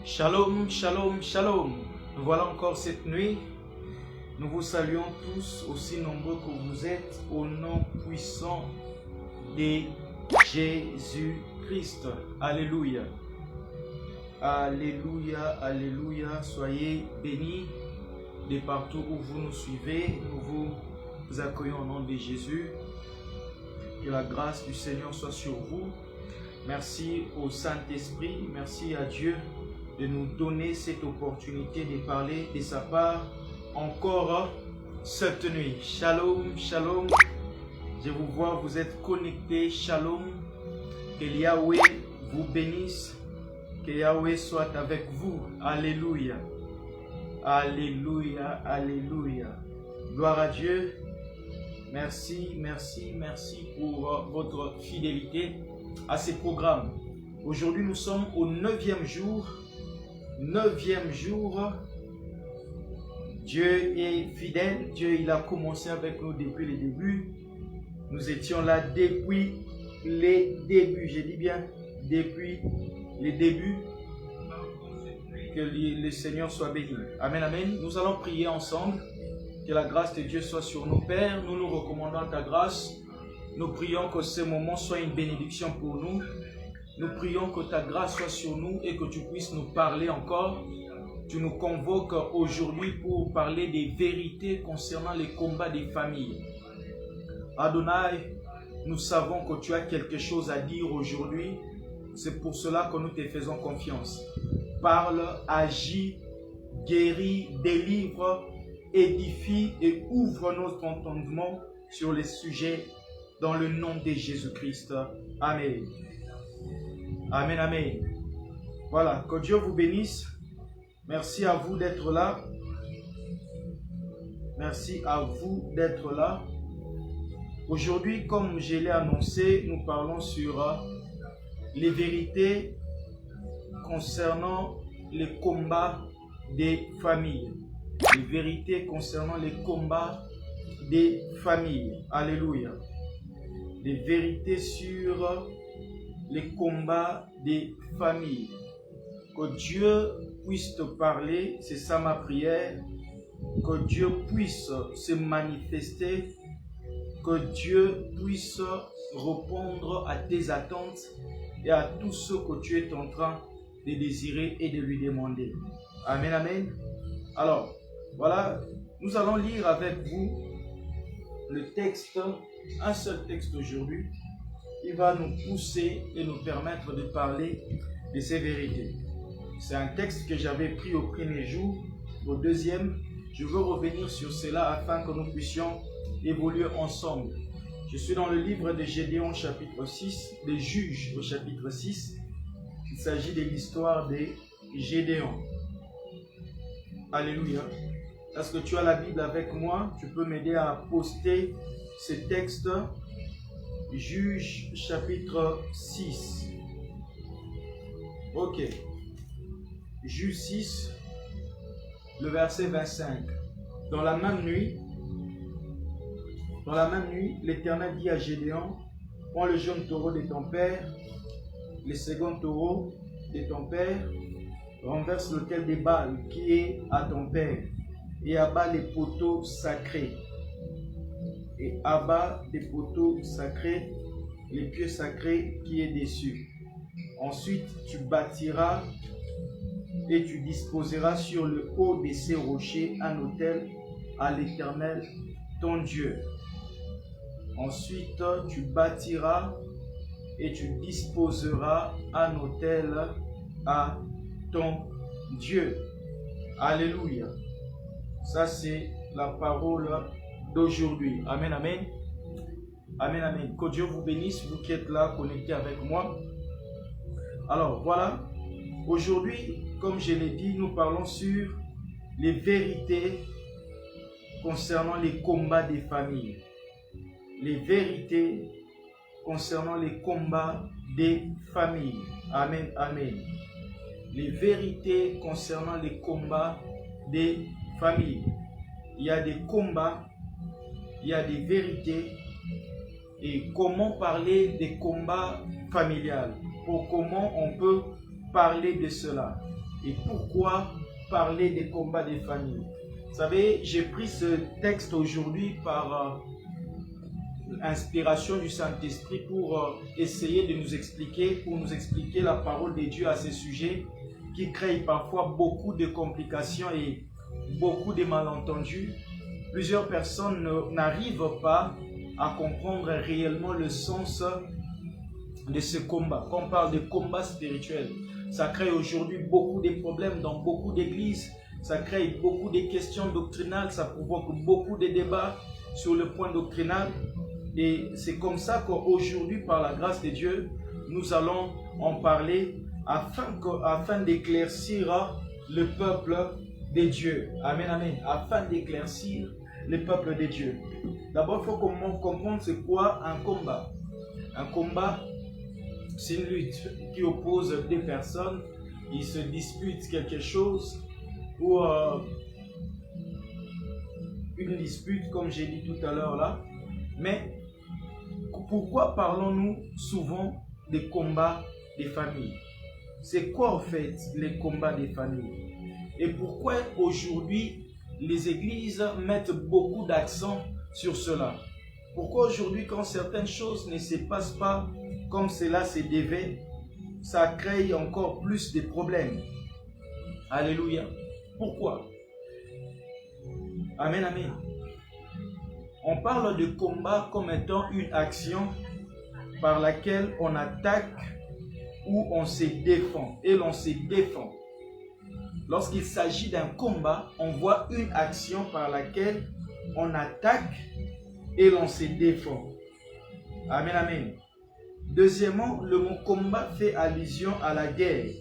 Shalom, shalom, shalom. Nous voilà encore cette nuit. Nous vous saluons tous, aussi nombreux que vous êtes, au nom puissant de Jésus-Christ. Alléluia. Alléluia, alléluia. Soyez bénis de partout où vous nous suivez. Nous vous accueillons au nom de Jésus. Que la grâce du Seigneur soit sur vous. Merci au Saint-Esprit. Merci à Dieu de nous donner cette opportunité de parler de sa part encore cette nuit. Shalom, shalom. Je vous vois, vous êtes connectés. Shalom. Que Yahweh vous bénisse. Que Yahweh soit avec vous. Alléluia. Alléluia, alléluia. Gloire à Dieu. Merci, merci, merci pour votre fidélité à ces programmes. Aujourd'hui, nous sommes au 9e jour. 9e jour. Dieu est fidèle. Dieu, il a commencé avec nous depuis le début. Nous étions là depuis les débuts. Je dis bien depuis les débuts. Que le Seigneur soit béni. Amen, amen. Nous allons prier ensemble. Que la grâce de Dieu soit sur nos pères. Nous nous recommandons ta grâce. Nous prions que ce moment soit une bénédiction pour nous. Nous prions que ta grâce soit sur nous et que tu puisses nous parler encore. Tu nous convoques aujourd'hui pour parler des vérités concernant les combats des familles. Adonai, nous savons que tu as quelque chose à dire aujourd'hui. C'est pour cela que nous te faisons confiance. Parle, agis, guéris, délivre, édifie et ouvre notre entendement sur les sujets dans le nom de Jésus-Christ. Amen. Amen, amen. Voilà, que Dieu vous bénisse. Merci à vous d'être là. Merci à vous d'être là. Aujourd'hui, comme je l'ai annoncé, nous parlons sur les vérités concernant les combats des familles. Les vérités concernant les combats des familles. Alléluia. Les vérités sur les combats des familles. Que Dieu puisse te parler, c'est ça ma prière. Que Dieu puisse se manifester. Que Dieu puisse répondre à tes attentes et à tout ce que tu es en train de désirer et de lui demander. Amen, amen. Alors, voilà, nous allons lire avec vous le texte, un seul texte aujourd'hui. Il va nous pousser et nous permettre de parler de ces vérités. C'est un texte que j'avais pris au premier jour. Au deuxième, je veux revenir sur cela afin que nous puissions évoluer ensemble. Je suis dans le livre de Gédéon chapitre 6, des Juges au chapitre 6. Il s'agit de l'histoire de Gédéon. Alléluia. Est-ce que tu as la Bible avec moi? Tu peux m'aider à poster ce texte. Juge chapitre 6. Ok. Juge 6, le verset 25. Dans la même nuit, l'Éternel dit à Gédéon, prends le jeune taureau de ton père, le second taureau de ton père, renverse l'autel des Baals qui est à ton père, et abat les poteaux sacrés. Et abat des poteaux sacrés, les pieux sacrés qui est dessus. Ensuite, tu bâtiras et tu disposeras sur le haut de ces rochers un autel à l'Éternel, ton Dieu. Ensuite, tu bâtiras et tu disposeras un autel à ton Dieu. Alléluia. Ça, c'est la parole d'aujourd'hui. Amen, amen. Amen, amen. Que Dieu vous bénisse, vous qui êtes là, connectés avec moi. Alors, voilà. Aujourd'hui, comme je l'ai dit, nous parlons sur les vérités concernant les combats des familles. Les vérités concernant les combats des familles. Amen, amen. Les vérités concernant les combats des familles. Il y a des combats, il y a des vérités. Et comment parler des combats familiales? Pour comment on peut parler de cela? Et pourquoi parler des combats des familles? Vous savez, j'ai pris ce texte aujourd'hui par inspiration du Saint-Esprit pour essayer de nous expliquer, la parole de Dieu à ces sujets qui créent parfois beaucoup de complications et beaucoup de malentendus. Plusieurs personnes n'arrivent pas à comprendre réellement le sens de ce combat. Quand on parle de combat spirituel, ça crée aujourd'hui beaucoup de problèmes dans beaucoup d'églises, ça crée beaucoup de questions doctrinales, ça provoque beaucoup de débats sur le point doctrinal. Et c'est comme ça qu'aujourd'hui, par la grâce de Dieu, nous allons en parler afin d'éclaircir le peuple de Dieu. Amen, amen. Afin d'éclaircir le peuple de Dieu. D'abord, il faut comprendre c'est quoi un combat. Un combat, c'est une lutte qui oppose deux personnes. Ils se disputent quelque chose ou une dispute, comme j'ai dit tout à l'heure là. Mais pourquoi parlons-nous souvent des combats des familles? C'est quoi en fait les combats des familles? Et pourquoi aujourd'hui les églises mettent beaucoup d'accent sur cela? Pourquoi aujourd'hui quand certaines choses ne se passent pas comme cela se devait, ça crée encore plus de problèmes? Alléluia. Pourquoi? Amen, amen. On parle de combat comme étant une action par laquelle on attaque ou on se défend. Et l'on se défend. Lorsqu'il s'agit d'un combat, on voit une action par laquelle on attaque et l'on se défend. Amen, amen. Deuxièmement, le mot combat fait allusion à la guerre.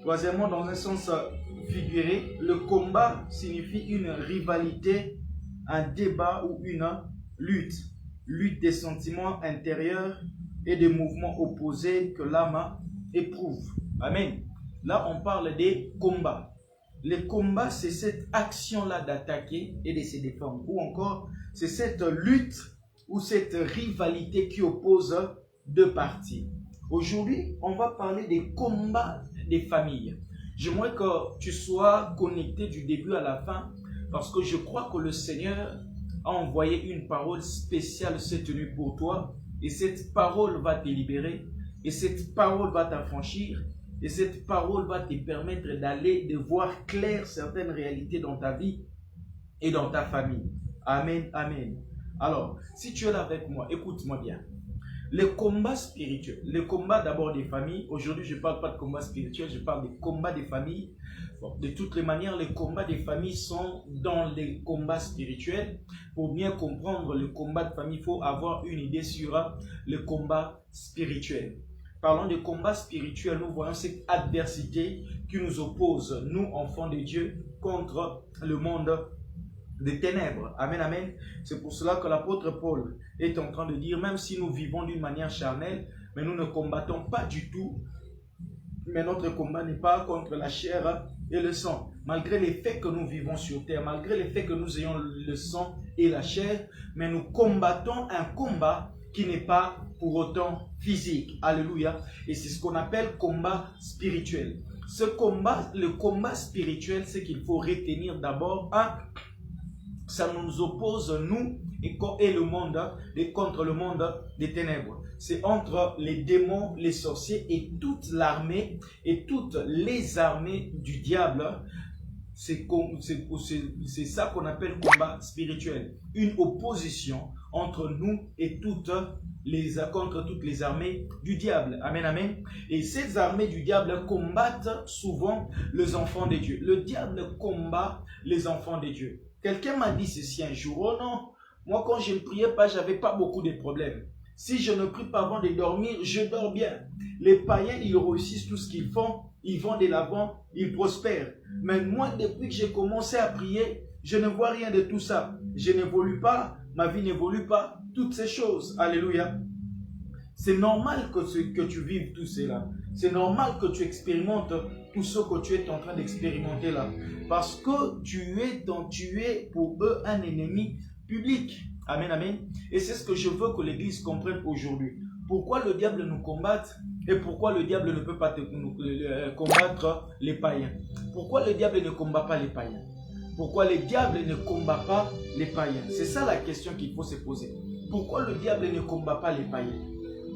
Troisièmement, dans un sens figuré, le combat signifie une rivalité, un débat ou une lutte. Lutte des sentiments intérieurs et des mouvements opposés que l'âme éprouve. Amen. Là, on parle des combats. Les combats, c'est cette action-là d'attaquer et de se défendre. Ou encore, c'est cette lutte ou cette rivalité qui oppose deux parties. Aujourd'hui, on va parler des combats des familles. J'aimerais que tu sois connecté du début à la fin parce que je crois que le Seigneur a envoyé une parole spéciale cette nuit pour toi et cette parole va te libérer et cette parole va t'affranchir et cette parole va te permettre de voir clair certaines réalités dans ta vie et dans ta famille. Amen, amen. Alors, si tu es là avec moi, écoute-moi bien. Les combats spirituels, les combats d'abord des familles. Aujourd'hui, je ne parle pas de combats spirituels, je parle des combats des familles. Bon, de toutes les manières, les combats des familles sont dans les combats spirituels. Pour bien comprendre le combat de famille, il faut avoir une idée sur le combat spirituel. Parlons de combat spirituel, nous voyons cette adversité qui nous oppose, nous, enfants de Dieu, contre le monde des ténèbres. Amen, amen. C'est pour cela que l'apôtre Paul est en train de dire, même si nous vivons d'une manière charnelle, mais nous ne combattons pas du tout. Mais notre combat n'est pas contre la chair et le sang. Malgré les faits que nous vivons sur terre, malgré les faits que nous ayons le sang et la chair, mais nous combattons un combat qui n'est pas pour autant physique. Alléluia. Et c'est ce qu'on appelle combat spirituel. Ce combat, le combat spirituel, c'est qu'il faut retenir d'abord ça nous oppose, nous, et le monde, et contre le monde des ténèbres. C'est entre les démons, les sorciers et toute l'armée, et toutes les armées du diable. C'est ça qu'on appelle combat spirituel. Une opposition entre nous et contre toutes les armées du diable. Amen, amen. Et ces armées du diable combattent souvent les enfants de Dieu. Le diable combat les enfants de Dieu. Quelqu'un m'a dit ceci un jour, oh non, moi quand je ne priais pas, je n'avais pas beaucoup de problèmes. Si je ne prie pas avant de dormir, je dors bien. Les païens, ils réussissent tout ce qu'ils font, ils vont de l'avant, ils prospèrent. Mais moi, depuis que j'ai commencé à prier, je ne vois rien de tout ça. Je n'évolue pas, ma vie n'évolue pas, toutes ces choses. Alléluia. C'est normal que tu vives tout cela. C'est normal que tu expérimentes tout ce que tu es en train d'expérimenter là. Parce que tu es pour eux un ennemi public. Amen, amen. Et c'est ce que je veux que l'Église comprenne aujourd'hui. Pourquoi le diable nous combatte Et pourquoi le diable ne peut pas combattre les païens? Pourquoi le diable ne combat pas les païens? Pourquoi le diable ne combat pas les païens? C'est ça la question qu'il faut se poser. Pourquoi le diable ne combat pas les païens?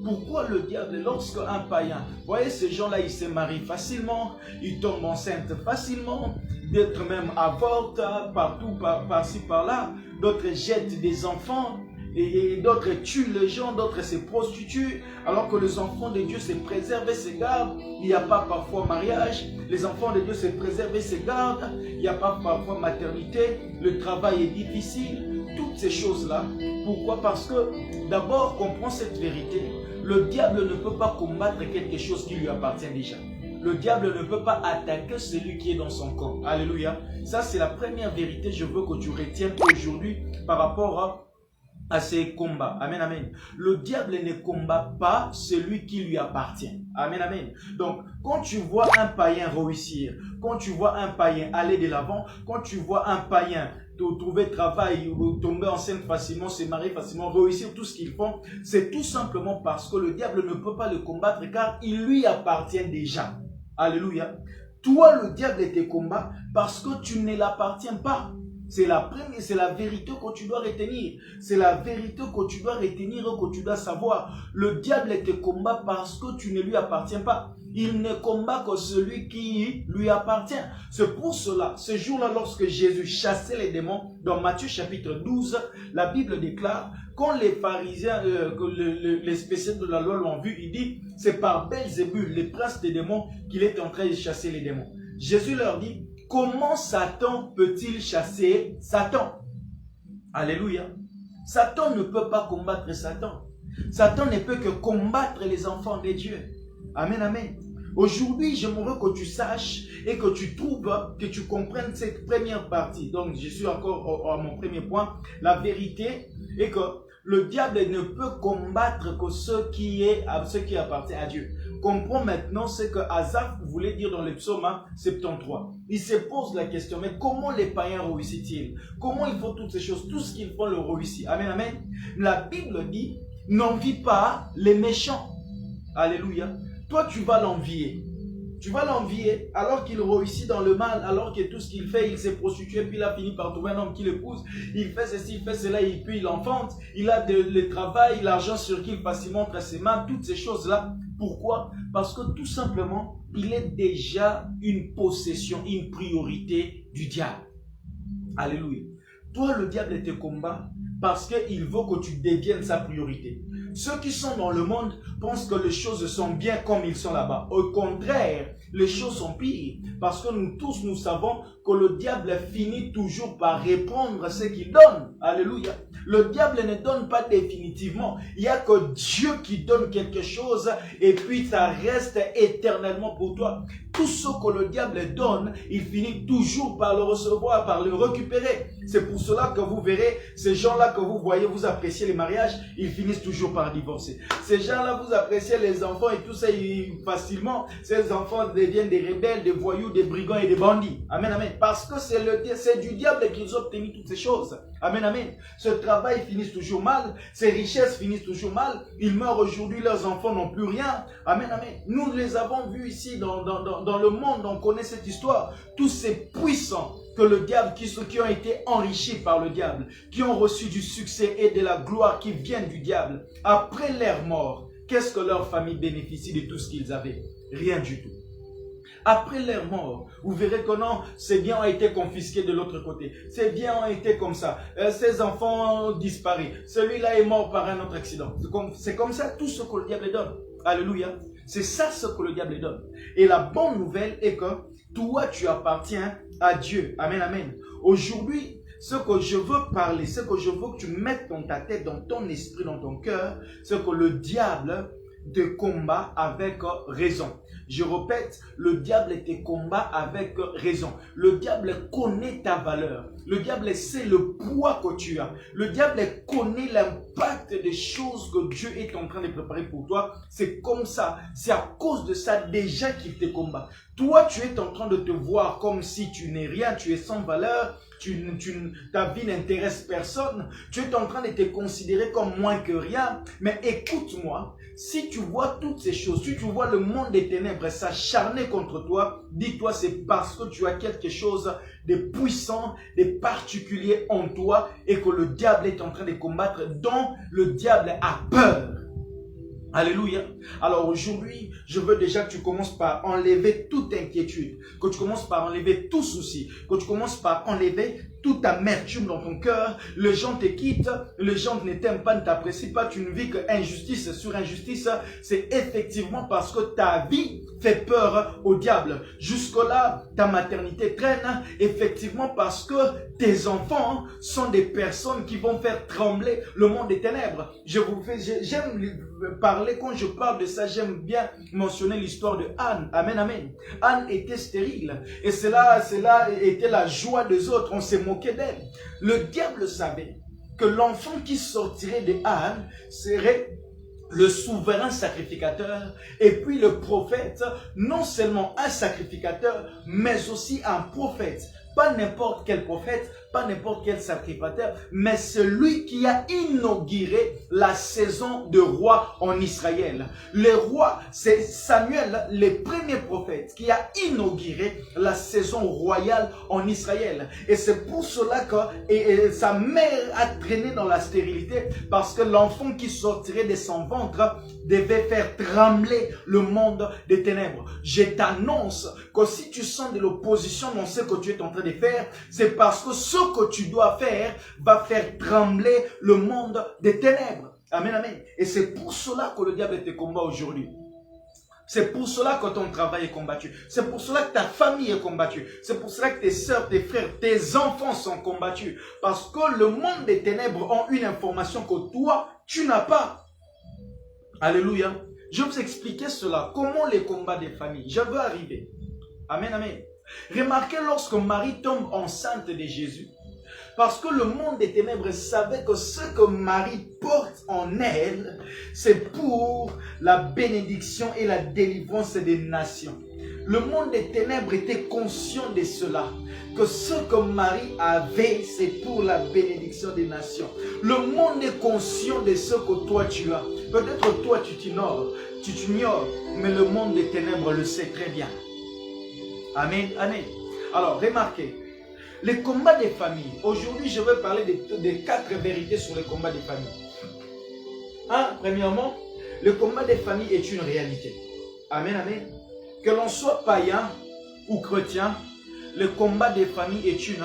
Pourquoi le diable, lorsque un païen, vous voyez ces gens-là, ils se marient facilement, ils tombent enceintes facilement, d'autres même avortent partout, par-ci, par-là, d'autres jettent des enfants, et d'autres tuent les gens, d'autres se prostituent, alors que les enfants de Dieu se préservent et se gardent. Il n'y a pas parfois mariage, les enfants de Dieu se préservent et se gardent, il n'y a pas parfois maternité, le travail est difficile, toutes ces choses-là. Pourquoi? Parce que d'abord, comprends cette vérité. Le diable ne peut pas combattre quelque chose qui lui appartient déjà. Le diable ne peut pas attaquer celui qui est dans son camp. Alléluia. Ça, c'est la première vérité que je veux que tu retiennes aujourd'hui par rapport à ces combats. Amen, amen. Le diable ne combat pas celui qui lui appartient. Amen, amen. Donc, quand tu vois un païen réussir, quand tu vois un païen aller de l'avant, quand tu vois un païen trouver travail, ou tomber enceinte facilement, se marier facilement, réussir tout ce qu'ils font, c'est tout simplement parce que le diable ne peut pas le combattre car il lui appartient déjà. Alléluia. Toi, le diable te combat parce que tu ne l'appartiens pas. C'est la première, c'est la vérité que tu dois retenir. C'est la vérité que tu dois retenir et que tu dois savoir. Le diable te combat parce que tu ne lui appartiens pas. Il ne combat que celui qui lui appartient. C'est pour cela, ce jour-là, lorsque Jésus chassait les démons, dans Matthieu chapitre 12, la Bible déclare, quand les pharisiens, les spécialistes de la loi l'ont vu, il dit, c'est par Belzébul, le prince des démons, qu'il est en train de chasser les démons. Jésus leur dit, comment Satan peut-il chasser Satan? Alléluia. Satan ne peut pas combattre Satan. Satan ne peut que combattre les enfants de Dieu. Amen, amen. Aujourd'hui, j'aimerais que tu saches et que tu trouves, que tu comprennes cette première partie. Donc, je suis encore à mon premier point. La vérité est que le diable ne peut combattre que ce qui appartient à Dieu. Comprends maintenant ce que Asaph voulait dire dans le psaume 73. Il se pose la question, mais comment les païens réussissent-ils? Comment ils font toutes ces choses? Tout ce qu'ils font le réussit. Amen, amen. La Bible dit, n'envie pas les méchants. Alléluia. Toi, tu vas l'envier. Tu vas l'envier alors qu'il réussit dans le mal, alors que tout ce qu'il fait, il s'est prostitué, puis il a fini par trouver un homme qui l'épouse. Il fait ceci, il fait cela, et puis il enfante. Il a le travail, l'argent circule facilement entre ses mains, toutes ces choses-là. Pourquoi? Parce que tout simplement, il est déjà une possession, une priorité du diable. Alléluia. Toi, le diable te combat parce qu'il veut que tu deviennes sa priorité. Ceux qui sont dans le monde pensent que les choses sont bien comme ils sont là-bas. Au contraire, les choses sont pires. Parce que nous tous, nous savons que le diable finit toujours par reprendre ce qu'il donne. Alléluia. Le diable ne donne pas définitivement. Il n'y a que Dieu qui donne quelque chose et puis ça reste éternellement pour toi. Tout ce que le diable donne, il finit toujours par le recevoir, par le récupérer. C'est pour cela que vous verrez, ces gens-là que vous voyez, vous appréciez les mariages, ils finissent toujours par divorcer. Ces gens-là, vous appréciez les enfants et tout ça facilement. Ces enfants deviennent des rebelles, des voyous, des brigands et des bandits. Amen, amen. Parce que c'est du diable qu'ils ont obtenu toutes ces choses. Amen, amen. Ce travail finit toujours mal, ces richesses finissent toujours mal. Ils meurent aujourd'hui, leurs enfants n'ont plus rien. Amen, amen. Nous les avons vus ici dans le monde, on connaît cette histoire. Tous ces puissants que le diable, qui ont été enrichis par le diable, qui ont reçu du succès et de la gloire qui viennent du diable, après leur mort, qu'est-ce que leur famille bénéficie de tout ce qu'ils avaient? Rien du tout. Après leur mort, vous verrez que non, ces biens ont été confisqués de l'autre côté. Ces biens ont été comme ça. Ces enfants ont disparu. Celui-là est mort par un autre accident. C'est comme ça tout ce que le diable donne. Alléluia. C'est ça ce que le diable donne. Et la bonne nouvelle est que toi, tu appartiens à Dieu. Amen, amen. Aujourd'hui, ce que je veux parler, ce que je veux que tu mettes dans ta tête, dans ton esprit, dans ton cœur, c'est que le diable te combat avec raison. Je répète, le diable te combat avec raison. Le diable connaît ta valeur. Le diable sait le poids que tu as. Le diable connaît l'impact des choses que Dieu est en train de préparer pour toi. C'est comme ça. C'est à cause de ça déjà qu'il te combat. Toi, tu es en train de te voir comme si tu n'es rien, tu es sans valeur. ta vie n'intéresse personne, tu es en train de te considérer comme moins que rien. Mais écoute-moi, si tu vois toutes ces choses, si tu vois le monde des ténèbres s'acharner contre toi, dis-toi c'est parce que tu as quelque chose de puissant, de particulier en toi et que le diable est en train de combattre, dont le diable a peur. Alléluia. Alors aujourd'hui, je veux déjà que tu commences par enlever toute inquiétude, que tu commences par enlever tout souci, que tu commences par enlever toute amertume dans ton cœur. Les gens te quittent, les gens ne t'aiment pas, ne t'apprécient pas, tu ne vis que injustice sur injustice. C'est effectivement parce que ta vie fait peur au diable. Jusque-là, ta maternité traîne, effectivement parce que tes enfants sont des personnes qui vont faire trembler le monde des ténèbres. J'aime parler, quand je parle de ça, j'aime bien mentionner l'histoire de Anne. Amen, amen. Anne était stérile et cela était la joie des autres. On s'est moqué d'elle. Le diable savait que l'enfant qui sortirait de Anne serait le souverain sacrificateur et puis le prophète, non seulement un sacrificateur, mais aussi un prophète. Pas n'importe quel prophète, pas n'importe quel sacrificateur, mais celui qui a inauguré la saison de roi en Israël. Le roi, c'est Samuel, le premier prophète, qui a inauguré la saison royale en Israël. Et c'est pour cela que sa mère a traîné dans la stérilité, parce que l'enfant qui sortirait de son ventre devait faire trembler le monde des ténèbres. Je t'annonce que si tu sens de l'opposition dans ce que tu es en train de faire, c'est parce que ce que tu dois faire va faire trembler le monde des ténèbres. Amen, amen. Et c'est pour cela que le diable te combat aujourd'hui. C'est pour cela que ton travail est combattu. C'est pour cela que ta famille est combattue. C'est pour cela que tes soeurs, tes frères, tes enfants sont combattus. Parce que le monde des ténèbres ont une information que toi, tu n'as pas. Alléluia. Je vais vous expliquer cela. Comment les combats des familles. Je veux arriver. Amen, amen. Remarquez lorsque Marie tombe enceinte de Jésus. Parce que le monde des ténèbres savait que ce que Marie porte en elle, c'est pour la bénédiction et la délivrance des nations. Le monde des ténèbres était conscient de cela. Que ce que Marie avait, c'est pour la bénédiction des nations. Le monde est conscient de ce que toi tu as. Peut-être toi tu t'ignores, mais le monde des ténèbres le sait très bien. Amen, amen. Alors, remarquez, les combats des familles. Aujourd'hui, je vais parler des 4 vérités sur les combats des familles. Premièrement, le combat des familles est une réalité. Amen, amen. Que l'on soit païen ou chrétien, le combat des familles est une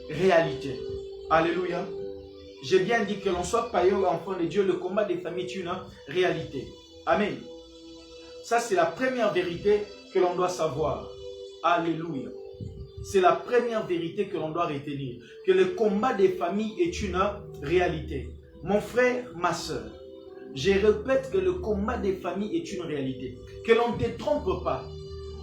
réalité. Alléluia. J'ai bien dit que l'on soit païen ou enfant de Dieu, le combat des familles est une réalité. Amen. Ça, c'est la première vérité que l'on doit savoir. Alléluia. C'est la première vérité que l'on doit retenir. Que le combat des familles est une réalité. Mon frère, ma soeur, je répète que le combat des familles est une réalité. Que l'on ne te trompe pas.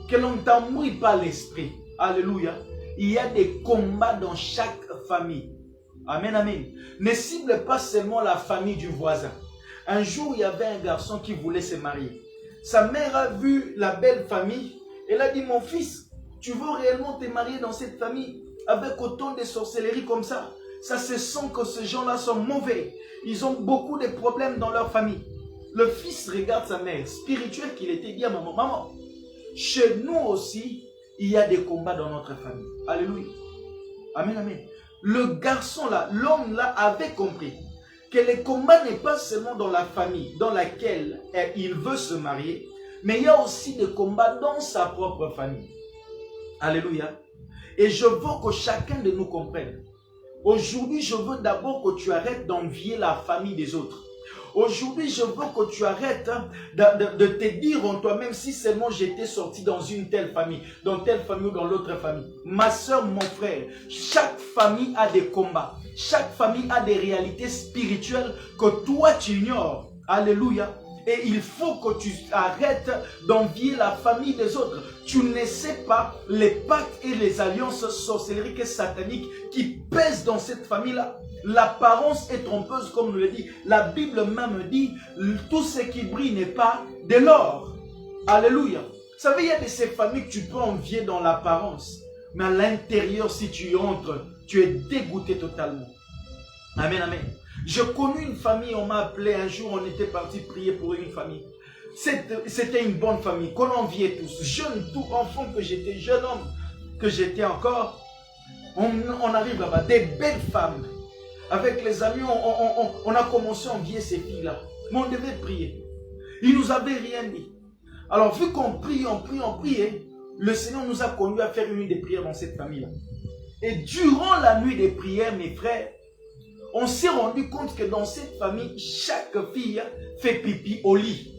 Que l'on ne t'embrouille pas l'esprit. Alléluia. Il y a des combats dans chaque famille. Amen, amen. Ne cible pas seulement la famille du voisin. Un jour, il y avait un garçon qui voulait se marier. Sa mère a vu la belle famille. Elle a dit, mon fils, tu veux réellement te marier dans cette famille avec autant de sorcellerie comme ça? Ça se sent que ces gens-là sont mauvais. Ils ont beaucoup de problèmes dans leur famille. Le fils regarde sa mère, spirituel qu'il était, dit à maman, maman, chez nous aussi, il y a des combats dans notre famille. Alléluia. Amen, amen. Le garçon-là, l'homme-là avait compris que le combat n'est pas seulement dans la famille dans laquelle il veut se marier, mais il y a aussi des combats dans sa propre famille. Alléluia. Et je veux que chacun de nous comprenne. Aujourd'hui, je veux d'abord que tu arrêtes d'envier la famille des autres. Aujourd'hui, je veux que tu arrêtes de te dire en toi-même si seulement j'étais sorti dans une telle famille, dans telle famille ou dans l'autre famille. Ma soeur, mon frère, chaque famille a des combats. Chaque famille a des réalités spirituelles que toi tu ignores. Alléluia. Et il faut que tu arrêtes d'envier la famille des autres. Tu ne sais pas les pactes et les alliances sorcelleriques et sataniques qui pèsent dans cette famille-là. L'apparence est trompeuse, comme nous le dit. La Bible même dit, tout ce qui brille n'est pas de l'or. Alléluia. Vous savez, il y a de ces familles que tu peux envier dans l'apparence. Mais à l'intérieur, si tu entres, tu es dégoûté totalement. Amen, amen. Je connais une famille, on m'a appelé un jour, on était parti prier pour une famille. C'était une bonne famille, qu'on enviait tous, jeunes, tout enfant que j'étais, jeune homme que j'étais encore. On arrive là-bas, des belles femmes. Avec les amis, on a commencé à envier ces filles-là. Mais on devait prier. Ils nous avaient rien dit. Alors, vu qu'on prie, on priait, le Seigneur nous a conduits à faire une nuit de prière dans cette famille-là. Et durant la nuit de prière, mes frères, on s'est rendu compte que dans cette famille, chaque fille fait pipi au lit.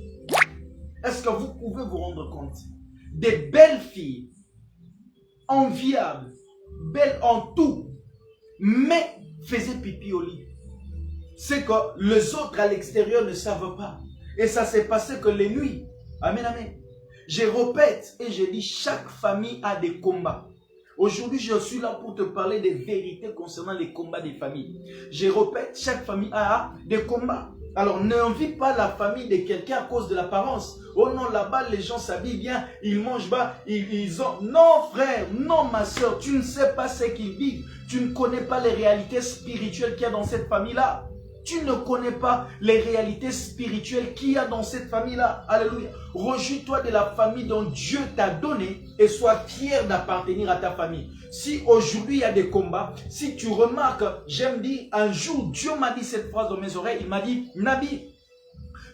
Est-ce que vous pouvez vous rendre compte? Des belles filles, enviables, belles en tout, mais faisaient pipi au lit. C'est que les autres à l'extérieur ne savent pas. Et ça s'est passé que les nuits. Amen, amen. Je répète et je dis, chaque famille a des combats. Aujourd'hui, je suis là pour te parler des vérités concernant les combats des familles. Je répète, chaque famille a des combats. Alors, n'envie pas la famille de quelqu'un à cause de l'apparence. Oh non, là-bas, les gens s'habillent bien, ils mangent bas, ils ont... Non, frère, non, ma soeur, tu ne sais pas ce qu'ils vivent. Tu ne connais pas les réalités spirituelles qu'il y a dans cette famille-là. Tu ne connais pas les réalités spirituelles qu'il y a dans cette famille-là. Alléluia. Réjouis-toi de la famille dont Dieu t'a donné et sois fier d'appartenir à ta famille. Si aujourd'hui il y a des combats, si tu remarques, j'aime dire, un jour Dieu m'a dit cette phrase dans mes oreilles, il m'a dit, Nabi,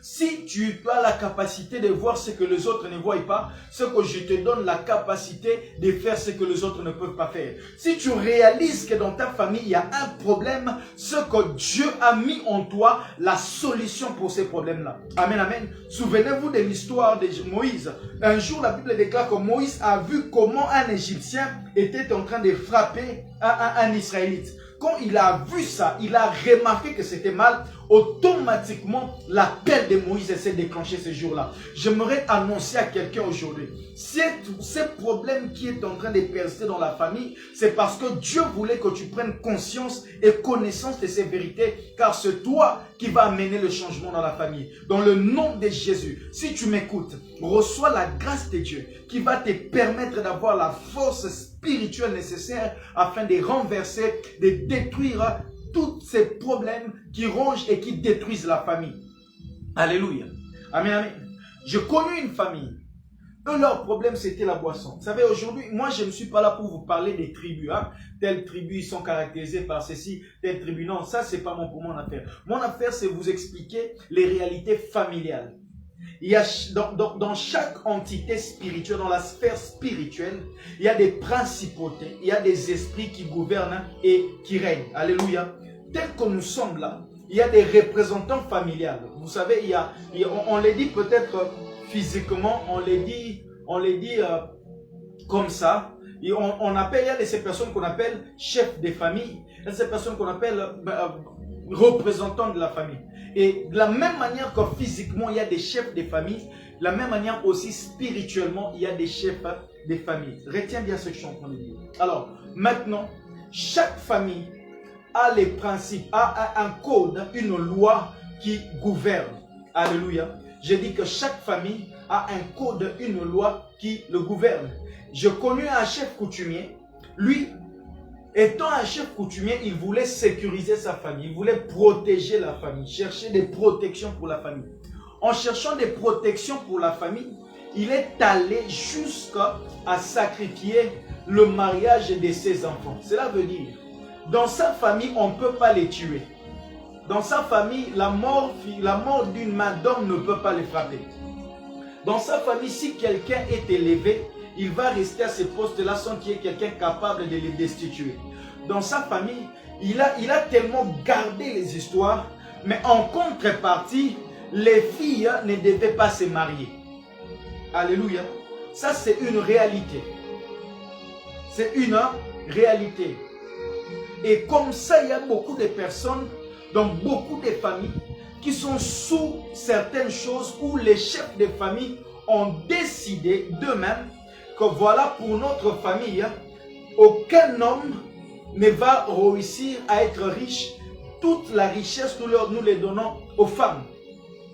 si tu as la capacité de voir ce que les autres ne voient pas, c'est que je te donne la capacité de faire ce que les autres ne peuvent pas faire. Si tu réalises que dans ta famille, il y a un problème, c'est que Dieu a mis en toi la solution pour ces problèmes-là. Amen, amen. Souvenez-vous de l'histoire de Moïse. Un jour, la Bible déclare que Moïse a vu comment un Égyptien était en train de frapper un Israélite. Quand il a vu ça, il a remarqué que c'était mal. Automatiquement, l'appel de Moïse s'est déclenché ce jour-là. J'aimerais annoncer à quelqu'un aujourd'hui, ce problème qui est en train de persister dans la famille, c'est parce que Dieu voulait que tu prennes conscience et connaissance de ces vérités, car c'est toi qui vas amener le changement dans la famille. Dans le nom de Jésus, si tu m'écoutes, reçois la grâce de Dieu qui va te permettre d'avoir la force spirituelle nécessaire afin de renverser, de détruire tous ces problèmes qui rongent et qui détruisent la famille. Alléluia. Amen, amen. Je connais une famille. Eux, leur problème, c'était la boisson. Vous savez, aujourd'hui, moi, je ne suis pas là pour vous parler des tribus. Telles tribus, ils sont caractérisées par ceci, telle tribu. Non, ça, c'est pas pour mon affaire. Mon affaire, c'est vous expliquer les réalités familiales. Il y a dans chaque entité spirituelle, dans la sphère spirituelle, il y a des principautés, il y a des esprits qui gouvernent et qui règnent. Alléluia. Tel que nous sommes là, il y a des représentants familiales. Vous savez, on les dit peut-être physiquement, on les dit comme ça. Et on appelle, il y a de ces personnes qu'on appelle chefs de famille, il y a de ces personnes qu'on appelle représentants de la famille. Et de la même manière que physiquement, il y a des chefs de famille, de la même manière aussi spirituellement, il y a des chefs de famille. Retiens bien ce que je suis en train de dire. Alors, maintenant, chaque famille a les principes, a un code, une loi qui gouverne. Alléluia. Je dis que chaque famille a un code, une loi qui le gouverne. Je connais un chef coutumier, lui, étant un chef coutumier, il voulait sécuriser sa famille, il voulait protéger la famille, chercher des protections pour la famille. En cherchant des protections pour la famille, il est allé jusqu'à sacrifier le mariage de ses enfants. Cela veut dire, dans sa famille, on ne peut pas les tuer. Dans sa famille, la mort d'une main d'homme ne peut pas les frapper. Dans sa famille, si quelqu'un est élevé, il va rester à ce poste-là sans qu'il y ait quelqu'un capable de les destituer. Dans sa famille, il a tellement gardé les histoires, mais en contrepartie, les filles ne devaient pas se marier. Alléluia. Ça, c'est une réalité. C'est une réalité. Et comme ça, il y a beaucoup de personnes, dans beaucoup de familles, qui sont sous certaines choses où les chefs de famille ont décidé d'eux-mêmes que voilà, pour notre famille, aucun homme ne va réussir à être riche. Toute la richesse, nous les donnons aux femmes.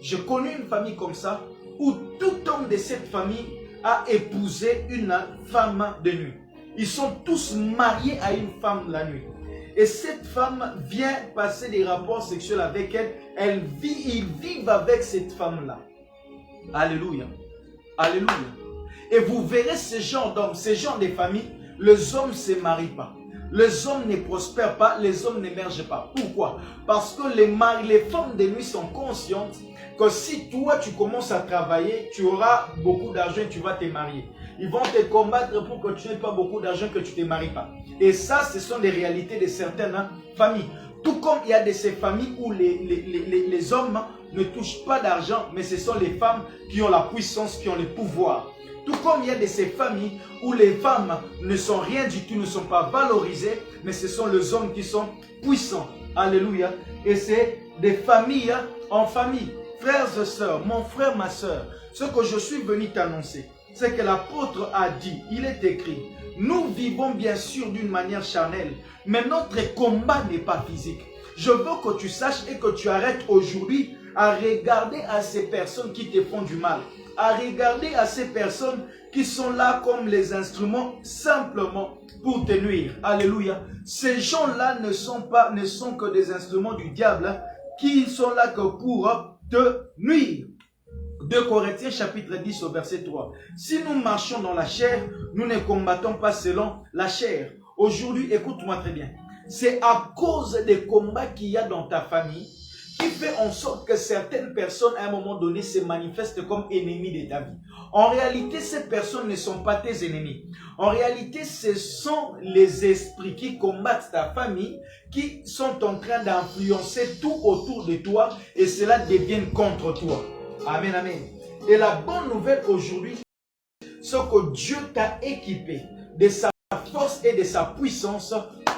Je connais une famille comme ça, où tout homme de cette famille a épousé une femme de nuit. Ils sont tous mariés à une femme la nuit. Et cette femme vient passer des rapports sexuels avec elle. Ils vivent avec cette femme-là. Alléluia. Alléluia. Et vous verrez ce genre d'hommes, ce genre de familles, les hommes ne se marient pas. Les hommes ne prospèrent pas, les hommes n'émergent pas. Pourquoi? Parce que les femmes de nuit sont conscientes que si toi tu commences à travailler, tu auras beaucoup d'argent et tu vas te marier. Ils vont te combattre pour que tu n'aies pas beaucoup d'argent, que tu ne te maries pas. Et ça, ce sont des réalités de certaines familles. Tout comme il y a de ces familles où les hommes ne touchent pas d'argent, mais ce sont les femmes qui ont la puissance, qui ont le pouvoir. Tout comme il y a de ces familles où les femmes ne sont rien du tout, ne sont pas valorisées, mais ce sont les hommes qui sont puissants. Alléluia. Et c'est des familles en famille. Frères et sœurs, mon frère, ma sœur, ce que je suis venu t'annoncer, c'est que l'apôtre a dit, il est écrit, nous vivons bien sûr d'une manière charnelle, mais notre combat n'est pas physique. Je veux que tu saches et que tu arrêtes aujourd'hui à regarder à ces personnes qui te font du mal, à regarder à ces personnes qui sont là comme les instruments simplement pour te nuire. Alléluia. Ces gens-là ne sont que des instruments du diable qui sont là que pour te nuire. 2 Corinthiens chapitre 10 au verset 3. Si nous marchons dans la chair, nous ne combattons pas selon la chair. Aujourd'hui, écoute-moi très bien. C'est à cause des combats qu'il y a dans ta famille qui fait en sorte que certaines personnes à un moment donné se manifestent comme ennemis de ta vie. En réalité, ces personnes ne sont pas tes ennemis. En réalité, ce sont les esprits qui combattent ta famille, qui sont en train d'influencer tout autour de toi et cela devient contre toi. Amen, amen. Et la bonne nouvelle aujourd'hui, c'est que Dieu t'a équipé de sa force et de sa puissance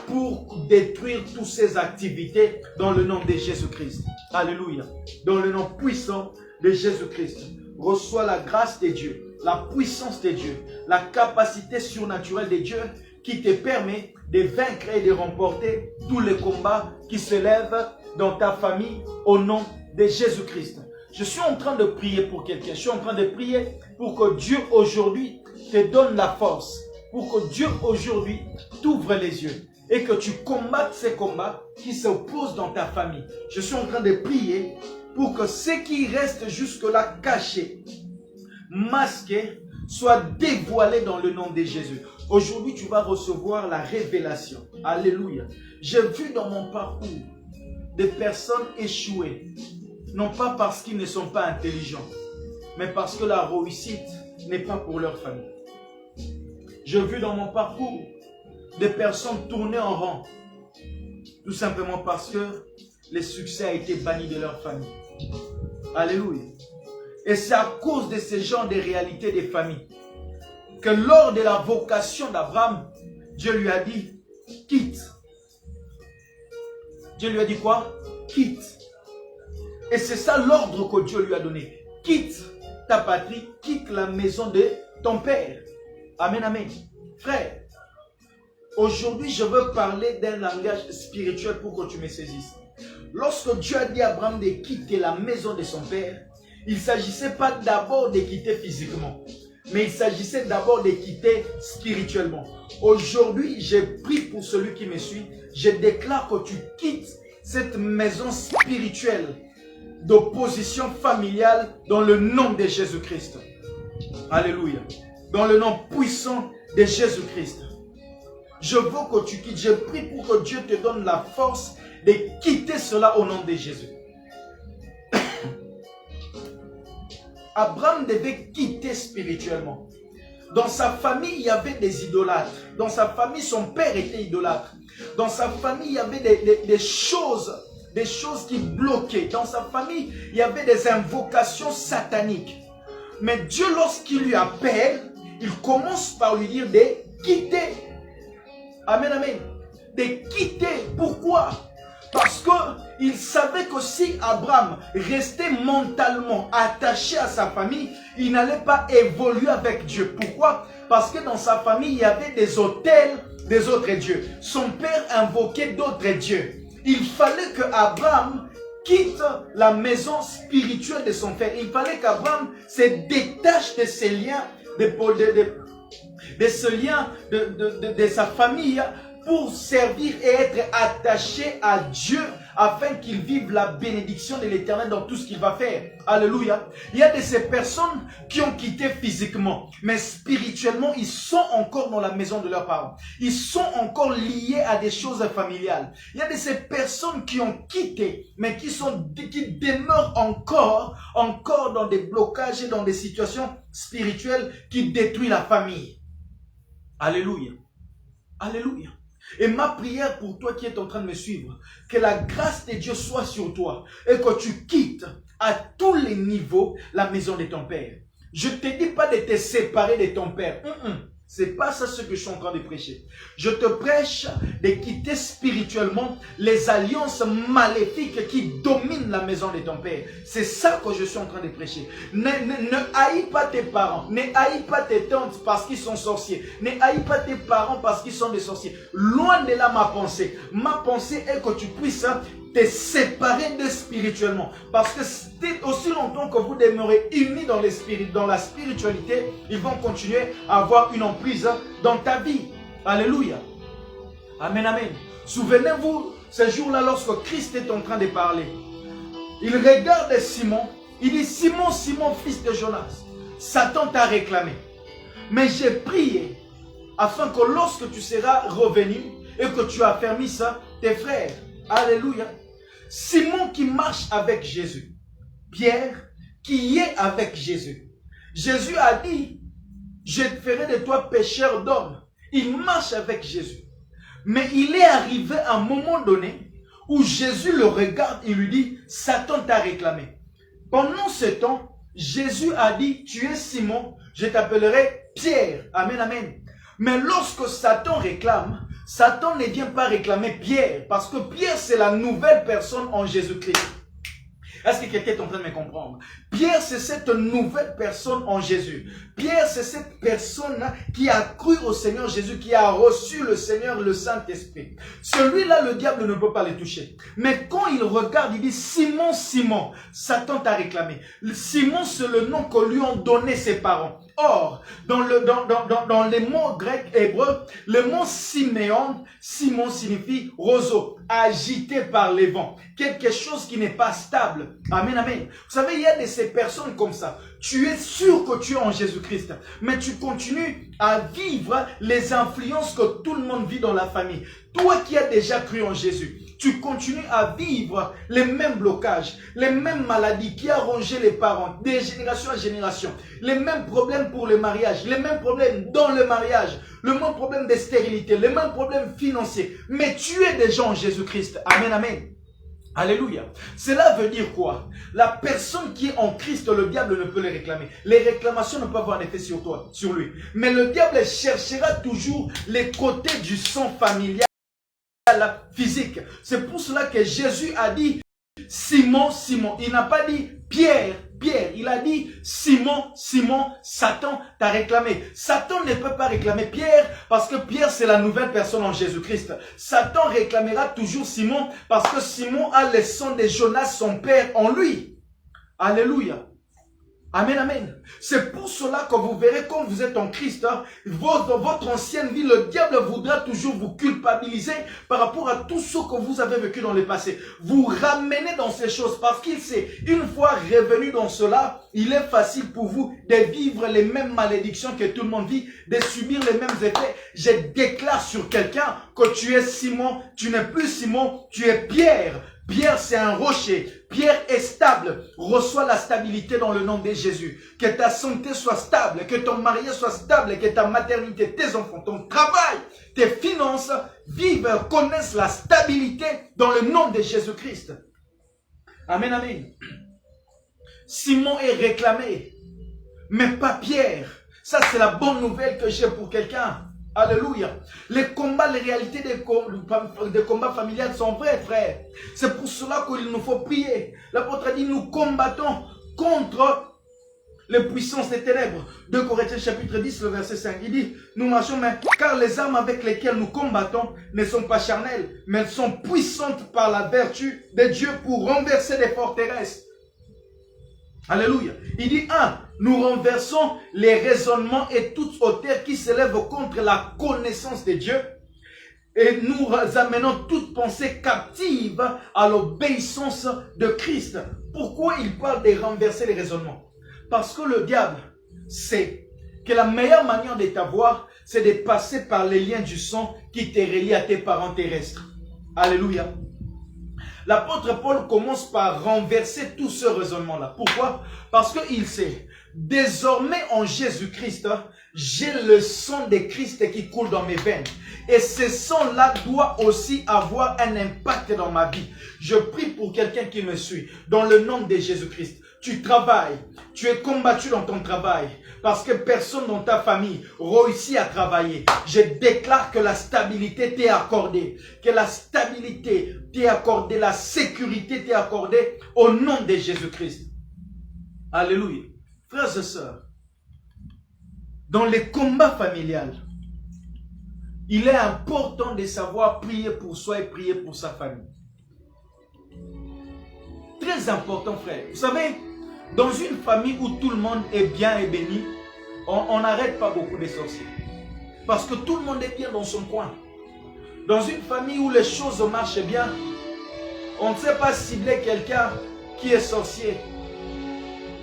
pour détruire toutes ces activités dans le nom de Jésus-Christ. Alléluia. Dans le nom puissant de Jésus-Christ. Reçois la grâce de Dieu, la puissance de Dieu, la capacité surnaturelle de Dieu qui te permet de vaincre et de remporter tous les combats qui se lèvent dans ta famille au nom de Jésus-Christ. Je suis en train de prier pour quelqu'un. Je suis en train de prier pour que Dieu aujourd'hui te donne la force. Pour que Dieu aujourd'hui t'ouvre les yeux. Et que tu combattes ces combats qui s'opposent dans ta famille. Je suis en train de prier pour que ce qui reste jusque-là caché, masqué, soit dévoilé dans le nom de Jésus. Aujourd'hui, tu vas recevoir la révélation. Alléluia. J'ai vu dans mon parcours des personnes échouer. Non pas parce qu'ils ne sont pas intelligents, mais parce que la réussite n'est pas pour leur famille. J'ai vu dans mon parcours des personnes tourner en rond, tout simplement parce que le succès a été banni de leur famille. Alléluia. Et c'est à cause de ce genre de réalités des familles que lors de la vocation d'Abraham, Dieu lui a dit, quitte. Dieu lui a dit quoi? Quitte. Et c'est ça l'ordre que Dieu lui a donné. Quitte ta patrie, quitte la maison de ton père. Amen, amen. Frère, aujourd'hui je veux parler d'un langage spirituel pour que tu me saisisses. Lorsque Dieu a dit à Abraham de quitter la maison de son père, il ne s'agissait pas d'abord de quitter physiquement, mais il s'agissait d'abord de quitter spirituellement. Aujourd'hui, j'ai prié pour celui qui me suit. Je déclare que tu quittes cette maison spirituelle d'opposition familiale dans le nom de Jésus-Christ. Alléluia. Dans le nom puissant de Jésus-Christ. Je veux que tu quittes. Je prie pour que Dieu te donne la force de quitter cela au nom de Jésus. Abraham devait quitter spirituellement. Dans sa famille, il y avait des idolâtres. Dans sa famille, son père était idolâtre. Dans sa famille, il y avait des choses qui bloquaient. Dans sa famille, il y avait des invocations sataniques. Mais Dieu, lorsqu'il lui appelle, il commence par lui dire de quitter. Amen, amen. De quitter. Pourquoi? Parce qu'il savait que si Abraham restait mentalement attaché à sa famille, il n'allait pas évoluer avec Dieu. Pourquoi? Parce que dans sa famille, il y avait des autels des autres dieux. Son père invoquait d'autres dieux. Il fallait que Abraham quitte la maison spirituelle de son père. Il fallait qu'Abraham se détache de ces liens, de sa famille, pour servir et être attaché à Dieu afin qu'il vive la bénédiction de l'Éternel dans tout ce qu'il va faire. Alléluia. Il y a de ces personnes qui ont quitté physiquement, mais spirituellement, ils sont encore dans la maison de leurs parents. Ils sont encore liés à des choses familiales. Il y a de ces personnes qui ont quitté, mais qui demeurent encore dans des blocages et dans des situations spirituelles qui détruisent la famille. Alléluia. Alléluia. Et ma prière pour toi qui es en train de me suivre, que la grâce de Dieu soit sur toi et que tu quittes à tous les niveaux la maison de ton père. Je ne te dis pas de te séparer de ton père. C'est pas ça ce que je suis en train de prêcher. Je te prêche de quitter spirituellement les alliances maléfiques qui dominent la maison de ton père. C'est ça que je suis en train de prêcher. Ne haïs pas tes parents. Ne haïs pas tes tantes parce qu'ils sont sorciers. Ne haïs pas tes parents parce qu'ils sont des sorciers. Loin de là ma pensée. Ma pensée est que tu puisses te séparer d'eux spirituellement. Parce que aussi longtemps que vous demeurez unis dans la spiritualité, ils vont continuer à avoir une emprise dans ta vie. Alléluia. Amen, amen. Souvenez-vous, ce jour-là, lorsque Christ est en train de parler, il regarde Simon, il dit, Simon, Simon, fils de Jonas, Satan t'a réclamé. Mais j'ai prié afin que lorsque tu seras revenu et que tu as fermé ça, tes frères. Alléluia. Simon qui marche avec Jésus. Pierre qui est avec Jésus. Jésus a dit, je ferai de toi pécheur d'hommes. Il marche avec Jésus. Mais il est arrivé à un moment donné où Jésus le regarde et lui dit, Satan t'a réclamé. Pendant ce temps, Jésus a dit, tu es Simon, je t'appellerai Pierre. Amen, amen. Mais lorsque Satan réclame, Satan ne vient pas réclamer Pierre, parce que Pierre, c'est la nouvelle personne en Jésus-Christ. Est-ce que quelqu'un est en train de me comprendre? Pierre, c'est cette nouvelle personne en Jésus. Pierre, c'est cette personne qui a cru au Seigneur Jésus, qui a reçu le Seigneur, le Saint-Esprit. Celui-là, le diable ne peut pas le toucher. Mais quand il regarde, il dit, Simon, Simon, Satan t'a réclamé. Simon, c'est le nom que lui ont donné ses parents. Or, dans les mots grecs hébreux, le mot Siméon, Simon signifie roseau, agité par les vents. Quelque chose qui n'est pas stable. Amen, amen. Vous savez, il y a de ces personnes comme ça. Tu es sûr que tu es en Jésus-Christ, mais tu continues à vivre les influences que tout le monde vit dans la famille. Toi qui as déjà cru en Jésus, tu continues à vivre les mêmes blocages, les mêmes maladies qui ont rongé les parents, de génération en génération. Les mêmes problèmes pour le mariage, les mêmes problèmes dans le mariage, le même problème de stérilité, les mêmes problèmes financiers. Mais tu es déjà en Jésus-Christ. Amen, amen. Alléluia. Cela veut dire quoi? La personne qui est en Christ, le diable ne peut les réclamer. Les réclamations ne peuvent avoir d'effet sur toi, sur lui. Mais le diable cherchera toujours les côtés du sang familial physique. C'est pour cela que Jésus a dit Simon, Simon. Il n'a pas dit Pierre, Pierre. Il a dit Simon, Simon, Satan t'a réclamé. Satan ne peut pas réclamer Pierre parce que Pierre c'est la nouvelle personne en Jésus-Christ. Satan réclamera toujours Simon parce que Simon a le sang de Jonas, son père, en lui. Alléluia. Amen, amen. C'est pour cela que vous verrez quand vous êtes en Christ, votre ancienne vie, le diable voudra toujours vous culpabiliser par rapport à tout ce que vous avez vécu dans le passé. Vous ramenez dans ces choses parce qu'il sait, une fois revenu dans cela, il est facile pour vous de vivre les mêmes malédictions que tout le monde vit, de subir les mêmes effets. Je déclare sur quelqu'un que tu es Simon, tu n'es plus Simon, tu es Pierre. Pierre, c'est un rocher. Pierre est stable. Reçois la stabilité dans le nom de Jésus. Que ta santé soit stable, que ton mariage soit stable, que ta maternité, tes enfants, ton travail, tes finances vivent, connaissent la stabilité dans le nom de Jésus-Christ. Amen, amen. Simon est réclamé, mais pas Pierre. Ça, c'est la bonne nouvelle que j'ai pour quelqu'un. Alléluia. Les combats, les réalités des combats familiales sont vrais, frères. C'est pour cela qu'il nous faut prier. L'apôtre a dit, nous combattons contre les puissances des ténèbres. 2 Corinthiens chapitre 10, le verset 5. Il dit, nous marchons, mais car les armes avec lesquelles nous combattons ne sont pas charnelles, mais elles sont puissantes par la vertu de Dieu pour renverser des forteresses. Alléluia. Il dit, nous renversons les raisonnements et toute hauteur qui s'élève contre la connaissance de Dieu et nous amenons toute pensée captive à l'obéissance de Christ. Pourquoi il parle de renverser les raisonnements? Parce que le diable sait que la meilleure manière de t'avoir, c'est de passer par les liens du sang qui te relient à tes parents terrestres. Alléluia. L'apôtre Paul commence par renverser tout ce raisonnement-là. Pourquoi? Parce qu'il sait, désormais en Jésus-Christ, j'ai le sang de Christ qui coule dans mes veines. Et ce sang-là doit aussi avoir un impact dans ma vie. Je prie pour quelqu'un qui me suit. Dans le nom de Jésus-Christ, tu travailles, tu es combattu dans ton travail. Parce que personne dans ta famille réussit à travailler. Je déclare que la stabilité t'est accordée. Que la stabilité t'est accordée, la sécurité t'est accordée au nom de Jésus-Christ. Alléluia. Frères et sœurs, dans les combats familiales, il est important de savoir prier pour soi et prier pour sa famille. Très important, frère. Vous savez, dans une famille où tout le monde est bien et béni, on n'arrête pas beaucoup de sorciers. Parce que tout le monde est bien dans son coin. Dans une famille où les choses marchent bien, on ne sait pas cibler quelqu'un qui est sorcier.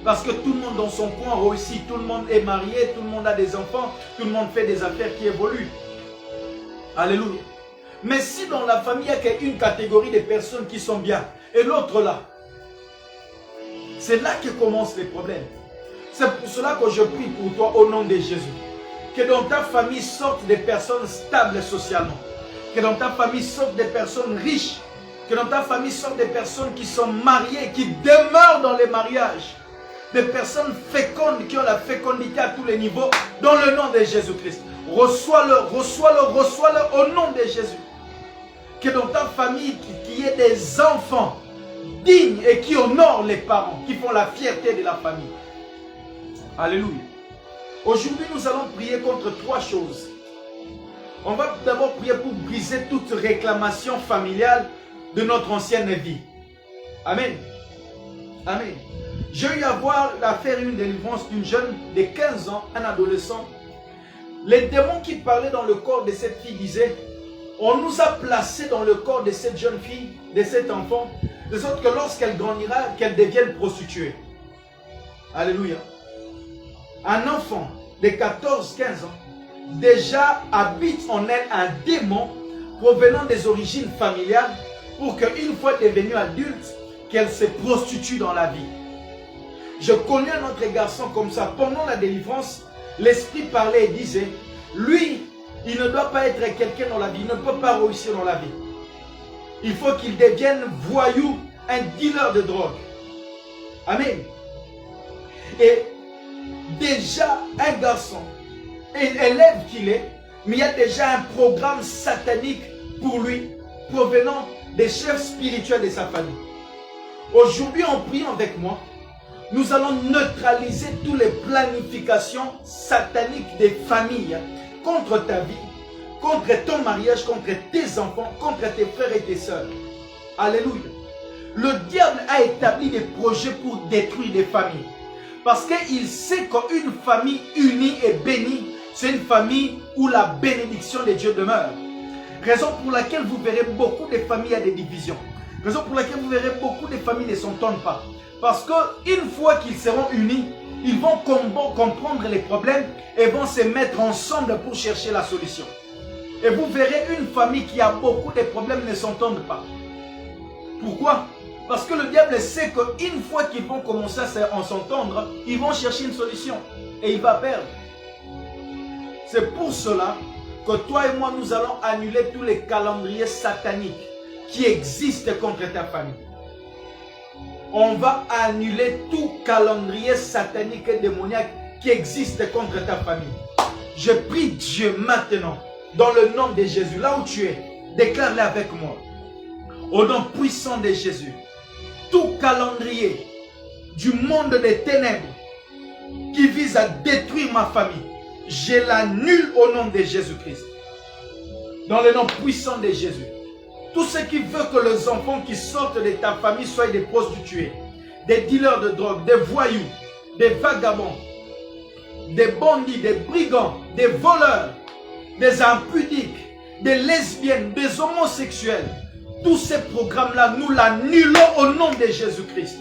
Parce que tout le monde dans son coin réussit, tout le monde est marié, tout le monde a des enfants, tout le monde fait des affaires qui évoluent. Alléluia. Mais si dans la famille, il y a une catégorie de personnes qui sont bien, et l'autre là, c'est là que commencent les problèmes. C'est pour cela que je prie pour toi au nom de Jésus. Que dans ta famille sortent des personnes stables socialement. Que dans ta famille sortent des personnes riches. Que dans ta famille sortent des personnes qui sont mariées, qui demeurent dans les mariages. Des personnes fécondes qui ont la fécondité à tous les niveaux dans le nom de Jésus-Christ. Reçois-le, reçois-le, reçois-le au nom de Jésus. Que dans ta famille, qu'il y ait des enfants dignes et qui honorent les parents, qui font la fierté de la famille. Alléluia. Aujourd'hui, nous allons prier contre trois choses. On va d'abord prier pour briser toute réclamation familiale de notre ancienne vie. Amen. Amen. J'ai eu à faire une délivrance d'une jeune de 15 ans, un adolescent. Les démons qui parlaient dans le corps de cette fille disaient, on nous a placés dans le corps de cette jeune fille, de cet enfant, de sorte que lorsqu'elle grandira, qu'elle devienne prostituée. Alléluia. Un enfant de 14-15 ans déjà habite en elle un démon provenant des origines familiales pour qu'une fois devenue adulte, qu'elle se prostitue dans la vie. Je connais un autre garçon comme ça. Pendant la délivrance, l'esprit parlait et disait, lui, il ne doit pas être quelqu'un dans la vie, il ne peut pas réussir dans la vie. Il faut qu'il devienne voyou, un dealer de drogue. Amen. Et déjà, un garçon, élève qu'il est, mais il y a déjà un programme satanique pour lui, provenant des chefs spirituels de sa famille. Aujourd'hui, en priant avec moi, nous allons neutraliser toutes les planifications sataniques des familles contre ta vie, contre ton mariage, contre tes enfants, contre tes frères et tes sœurs. Alléluia. Le diable a établi des projets pour détruire des familles. Parce qu'il sait qu'une famille unie et bénie, c'est une famille où la bénédiction de Dieu demeure. Raison pour laquelle vous verrez beaucoup de familles à des divisions. Raison pour laquelle vous verrez beaucoup de familles ne s'entendent pas. Parce qu'une fois qu'ils seront unis, ils vont comprendre les problèmes et vont se mettre ensemble pour chercher la solution. Et vous verrez une famille qui a beaucoup de problèmes ne s'entendent pas. Pourquoi? Parce que le diable sait qu'une fois qu'ils vont commencer à s'entendre, ils vont chercher une solution et il va perdre. C'est pour cela que toi et moi, nous allons annuler tous les calendriers sataniques qui existent contre ta famille. On va annuler tout calendrier satanique et démoniaque qui existe contre ta famille. Je prie Dieu maintenant, dans le nom de Jésus, là où tu es, déclare-le avec moi. Au nom puissant de Jésus, tout calendrier du monde des ténèbres qui vise à détruire ma famille, je l'annule au nom de Jésus-Christ. Dans le nom puissant de Jésus. Tout ce qui veut que les enfants qui sortent de ta famille soient des prostituées, des dealers de drogue, des voyous, des vagabonds, des bandits, des brigands, des voleurs, des impudiques, des lesbiennes, des homosexuels. Tous ces programmes-là, nous l'annulons au nom de Jésus-Christ.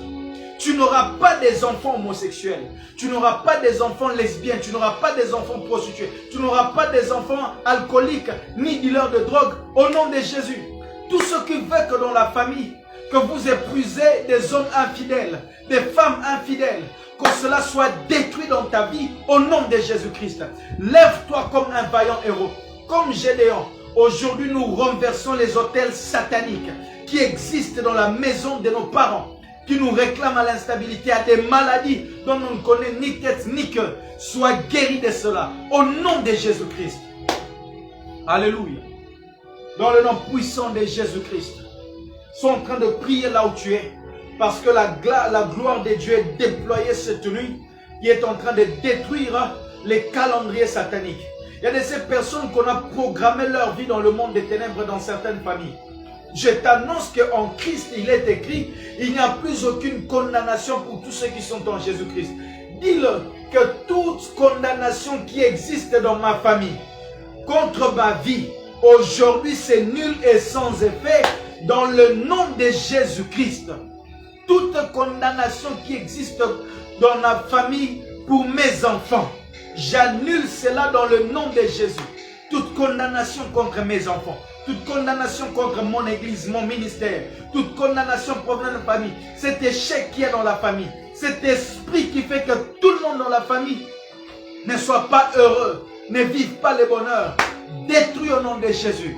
Tu n'auras pas des enfants homosexuels, tu n'auras pas des enfants lesbiennes, tu n'auras pas des enfants prostitués, tu n'auras pas des enfants alcooliques, ni dealers de drogue, au nom de Jésus. Tout ce qui veut que dans la famille, que vous épousez des hommes infidèles, des femmes infidèles, que cela soit détruit dans ta vie, au nom de Jésus-Christ. Lève-toi comme un vaillant héros, comme Gédéon. Aujourd'hui, nous renversons les autels sataniques qui existent dans la maison de nos parents, qui nous réclament à l'instabilité, à des maladies dont on ne connaît ni tête ni queue. Sois guéri de cela, au nom de Jésus-Christ. Alléluia. Dans le nom puissant de Jésus-Christ. Sois en train de prier là où tu es, parce que la gloire de Dieu est déployée cette nuit, qui est en train de détruire les calendriers sataniques. Il y a de ces personnes qu'on a programmé leur vie dans le monde des ténèbres dans certaines familles. Je t'annonce qu'en Christ, il est écrit, il n'y a plus aucune condamnation pour tous ceux qui sont en Jésus-Christ. Dis-le que toute condamnation qui existe dans ma famille, contre ma vie, aujourd'hui c'est nul et sans effet dans le nom de Jésus-Christ. Toute condamnation qui existe dans ma famille pour mes enfants, j'annule cela dans le nom de Jésus. Toute condamnation contre mes enfants, toute condamnation contre mon église, mon ministère, toute condamnation provenant de la famille, cet échec qui est dans la famille, cet esprit qui fait que tout le monde dans la famille ne soit pas heureux, ne vive pas le bonheur, détruit au nom de Jésus.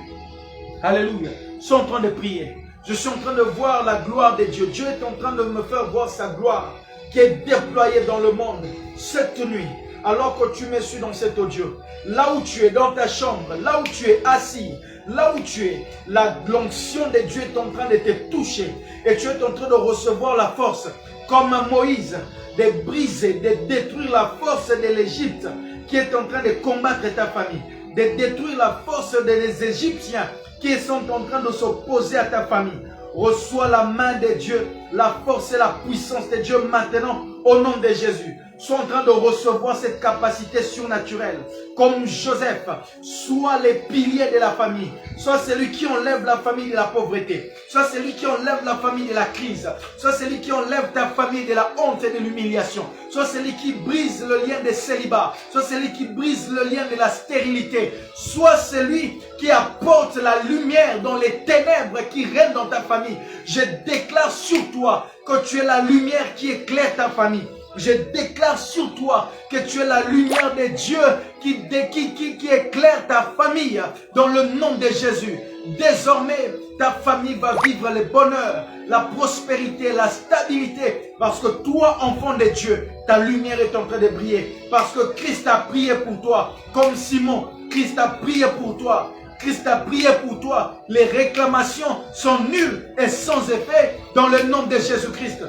Alléluia. Je suis en train de prier. Je suis en train de voir la gloire de Dieu. Dieu est en train de me faire voir sa gloire qui est déployée dans le monde cette nuit. Alors que tu me suis dans cet audio, là où tu es dans ta chambre, là où tu es assis, là où tu es, l'onction de Dieu est en train de te toucher et tu es en train de recevoir la force comme Moïse, de briser, de détruire la force de l'Égypte qui est en train de combattre ta famille, de détruire la force des Égyptiens qui sont en train de s'opposer à ta famille. Reçois la main de Dieu, la force et la puissance de Dieu maintenant au nom de Jésus. Sois en train de recevoir cette capacité surnaturelle. Comme Joseph, sois les piliers de la famille. Sois celui qui enlève la famille de la pauvreté. Sois celui qui enlève la famille de la crise. Sois celui qui enlève ta famille de la honte et de l'humiliation. Sois celui qui brise le lien de célibat. Sois celui qui brise le lien de la stérilité. Sois celui qui apporte la lumière dans les ténèbres qui règnent dans ta famille. Je déclare sur toi que tu es la lumière qui éclaire ta famille. Je déclare sur toi que tu es la lumière de Dieu qui éclaire ta famille dans le nom de Jésus. Désormais, ta famille va vivre le bonheur, la prospérité, la stabilité. Parce que toi, enfant de Dieu, ta lumière est en train de briller. Parce que Christ a prié pour toi. Comme Simon, Christ a prié pour toi. Christ a prié pour toi. Les réclamations sont nulles et sans effet dans le nom de Jésus-Christ.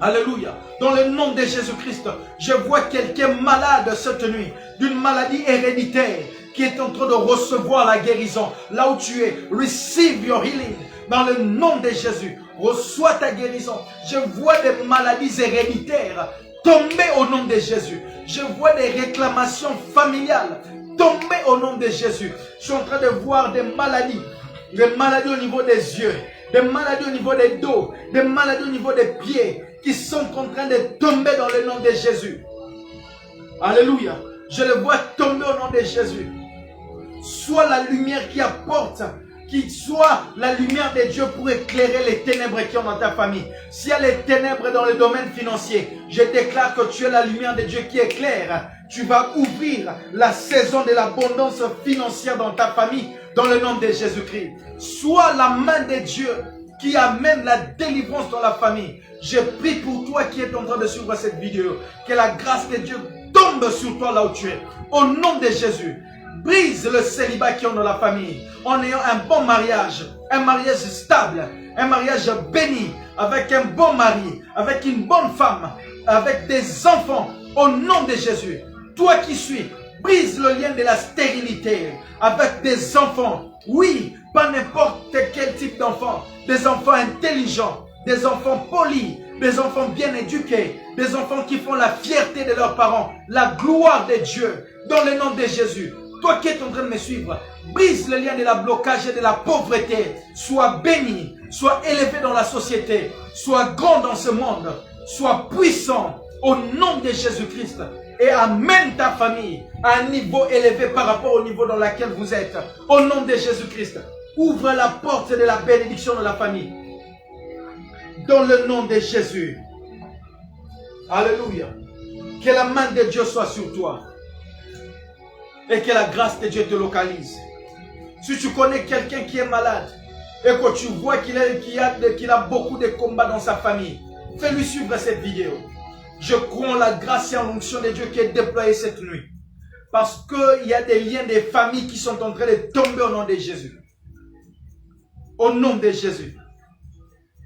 Alléluia. Dans le nom de Jésus-Christ, je vois quelqu'un malade cette nuit, d'une maladie héréditaire, qui est en train de recevoir la guérison. Là où tu es, receive your healing. Dans le nom de Jésus, reçois ta guérison. Je vois des maladies héréditaires tomber au nom de Jésus. Je vois des réclamations familiales tomber au nom de Jésus. Je suis en train de voir des maladies au niveau des yeux, des maladies au niveau des dos, des maladies au niveau des pieds, qui sont en train de tomber dans le nom de Jésus. Alléluia. Je le vois tomber au nom de Jésus. Sois la lumière qui apporte, qui soit la lumière de Dieu pour éclairer les ténèbres qui sont dans ta famille. S'il y a les ténèbres dans le domaine financier, je déclare que tu es la lumière de Dieu qui éclaire. Tu vas ouvrir la saison de l'abondance financière dans ta famille, dans le nom de Jésus-Christ. Sois la main de Dieu qui amène la délivrance dans la famille. Je prie pour toi qui es en train de suivre cette vidéo, que la grâce de Dieu tombe sur toi là où tu es. Au nom de Jésus, brise le célibat qui est dans la famille, en ayant un bon mariage, un mariage stable, un mariage béni, avec un bon mari, avec une bonne femme, avec des enfants, au nom de Jésus. Toi qui suis, brise le lien de la stérilité, avec des enfants. Oui, pas n'importe quel type d'enfants, des enfants intelligents, des enfants polis, des enfants bien éduqués, des enfants qui font la fierté de leurs parents, la gloire de Dieu, dans le nom de Jésus. Toi qui es en train de me suivre, brise le lien de la blocage et de la pauvreté. Sois béni, sois élevé dans la société, sois grand dans ce monde, sois puissant au nom de Jésus-Christ et amène ta famille à un niveau élevé par rapport au niveau dans lequel vous êtes. Au nom de Jésus-Christ, ouvre la porte de la bénédiction de la famille. Dans le nom de Jésus. Alléluia. Que la main de Dieu soit sur toi. Et que la grâce de Dieu te localise. Si tu connais quelqu'un qui est malade et que tu vois qu'il a beaucoup de combats dans sa famille, fais-lui suivre cette vidéo. Je crois en la grâce et en l'onction de Dieu qui est déployée cette nuit. Parce qu'il y a des liens des familles qui sont en train de tomber au nom de Jésus. Au nom de Jésus.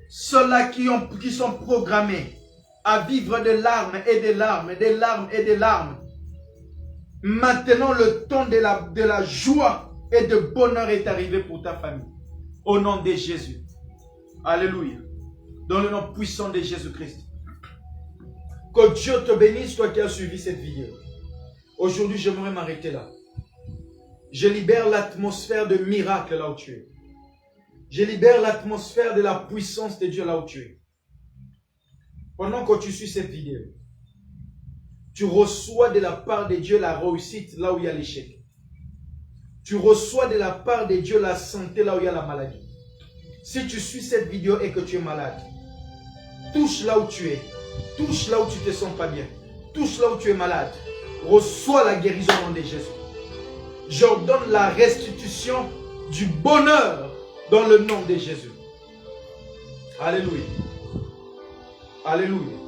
Ceux-là qui sont programmés à vivre de larmes et des larmes, des larmes et des larmes. Maintenant, le temps de la joie et de bonheur est arrivé pour ta famille. Au nom de Jésus. Alléluia. Dans le nom puissant de Jésus-Christ. Que Dieu te bénisse, toi qui as suivi cette vidéo. Aujourd'hui, j'aimerais m'arrêter là. Je libère l'atmosphère de miracle là où tu es. Je libère l'atmosphère de la puissance de Dieu là où tu es. Pendant que tu suis cette vidéo, tu reçois de la part de Dieu la réussite là où il y a l'échec. Tu reçois de la part de Dieu la santé là où il y a la maladie. Si tu suis cette vidéo et que tu es malade, touche là où tu es. Touche là où tu ne te sens pas bien. Touche là où tu es malade. Reçois la guérison au nom de Jésus. J'ordonne la restitution du bonheur dans le nom de Jésus. Alléluia. Alléluia.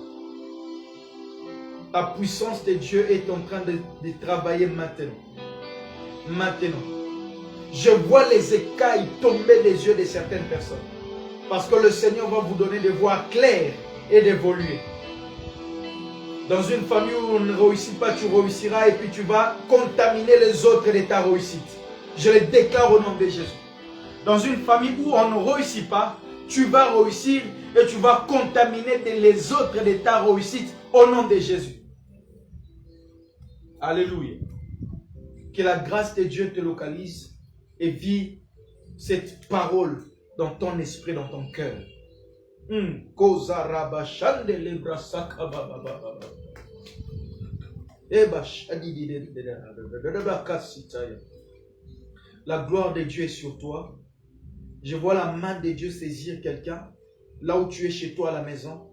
La puissance de Dieu est en train de travailler maintenant. Maintenant. Je vois les écailles tomber des yeux de certaines personnes. Parce que le Seigneur va vous donner des voies claires et d'évoluer. Dans une famille où on ne réussit pas, tu réussiras et puis tu vas contaminer les autres de ta réussite. Je le déclare au nom de Jésus. Dans une famille où on ne réussit pas, tu vas réussir et tu vas contaminer les autres de ta réussite au nom de Jésus. Alléluia. Que la grâce de Dieu te localise et vis cette parole dans ton esprit, dans ton cœur. La gloire de Dieu est sur toi. Je vois la main de Dieu saisir quelqu'un. Là où tu es chez toi à la maison.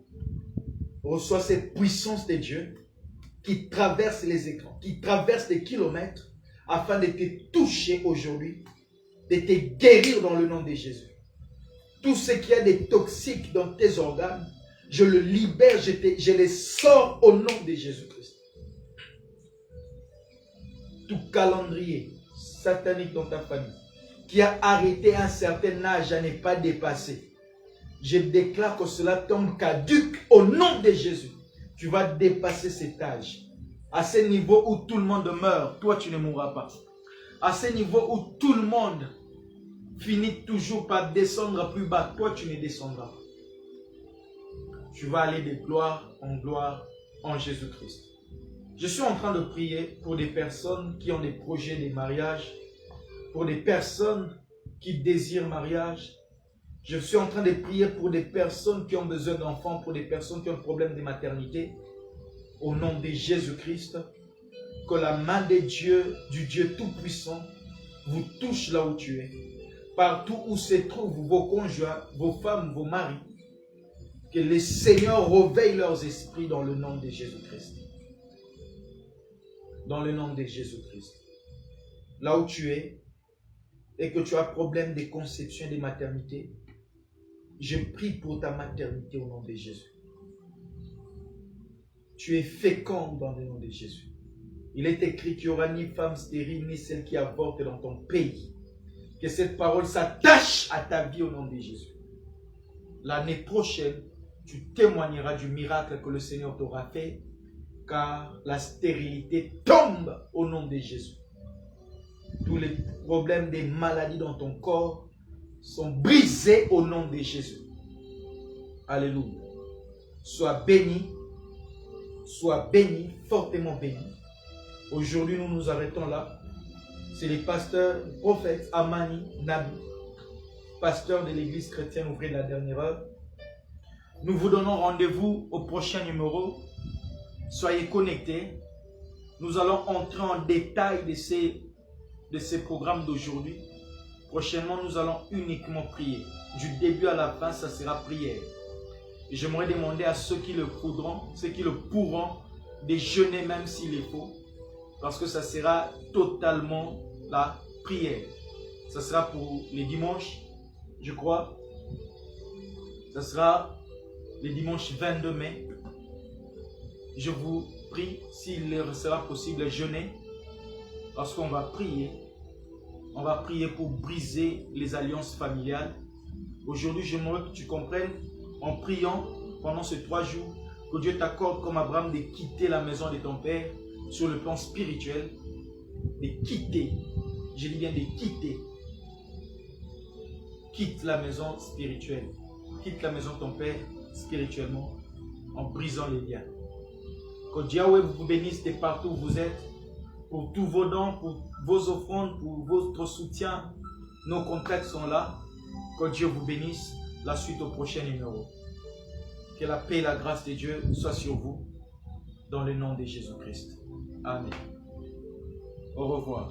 Reçois cette puissance de Dieu qui traverse les écrans, qui traverse des kilomètres afin de te toucher aujourd'hui, de te guérir dans le nom de Jésus. Tout ce qui a des toxiques dans tes organes, je le libère, je les sors au nom de Jésus-Christ. Tout calendrier satanique dans ta famille, qui a arrêté un certain âge à ne pas dépasser, je déclare que cela tombe caduc au nom de Jésus. Tu vas dépasser cet âge. À ce niveau où tout le monde meurt, toi tu ne mourras pas. À ce niveau où tout le monde finit toujours par descendre plus bas, toi tu ne descendras pas. Tu vas aller de gloire en Jésus-Christ. Je suis en train de prier pour des personnes qui ont des projets de mariage, pour des personnes qui désirent mariage. Je suis en train de prier pour des personnes qui ont besoin d'enfants, pour des personnes qui ont des problèmes de maternité. Au nom de Jésus-Christ, que la main de Dieu, du Dieu Tout-Puissant, vous touche là où tu es. Partout où se trouvent vos conjoints, vos femmes, vos maris. Que le Seigneur réveille leurs esprits dans le nom de Jésus-Christ. Dans le nom de Jésus-Christ. Là où tu es et que tu as problème de conception et de maternité, je prie pour ta maternité au nom de Jésus. Tu es fécond dans le nom de Jésus. Il est écrit qu'il n'y aura ni femme stérile, ni celle qui avorte dans ton pays. Que cette parole s'attache à ta vie au nom de Jésus. L'année prochaine, tu témoigneras du miracle que le Seigneur t'aura fait, car la stérilité tombe au nom de Jésus. Tous les problèmes des maladies dans ton corps sont brisés au nom de Jésus. Alléluia. Sois béni, fortement béni. Aujourd'hui, nous nous arrêtons là. C'est les pasteurs, prophètes Amani Nabi, pasteur de l'église chrétienne ouvrier de la dernière heure. Nous vous donnons rendez-vous au prochain numéro. Soyez connectés. Nous allons entrer en détail de ces programmes d'aujourd'hui. Prochainement, nous allons uniquement prier. Du début à la fin, ça sera prière. Et j'aimerais demander à ceux qui le pourront, de jeûner même s'il est faut. Parce que ça sera totalement la prière. Ça sera pour les dimanches, je crois. Ça sera les dimanches 22 mai. Je vous prie, s'il leur sera possible, de jeûner. Parce qu'on va prier. On va prier pour briser les alliances familiales. Aujourd'hui, j'aimerais que tu comprennes, en priant pendant ces 3 jours, que Dieu t'accorde comme Abraham de quitter la maison de ton père sur le plan spirituel. De quitter. Je dis bien de quitter. Quitte la maison spirituelle. Quitte la maison de ton père spirituellement en brisant les liens. Que Dieu vous bénisse de partout où vous êtes. Pour tous vos dons, pour vos offrandes, pour votre soutien. Nos contacts sont là. Que Dieu vous bénisse. La suite au prochain numéro. Que la paix et la grâce de Dieu soient sur vous. Dans le nom de Jésus-Christ. Amen. Au revoir.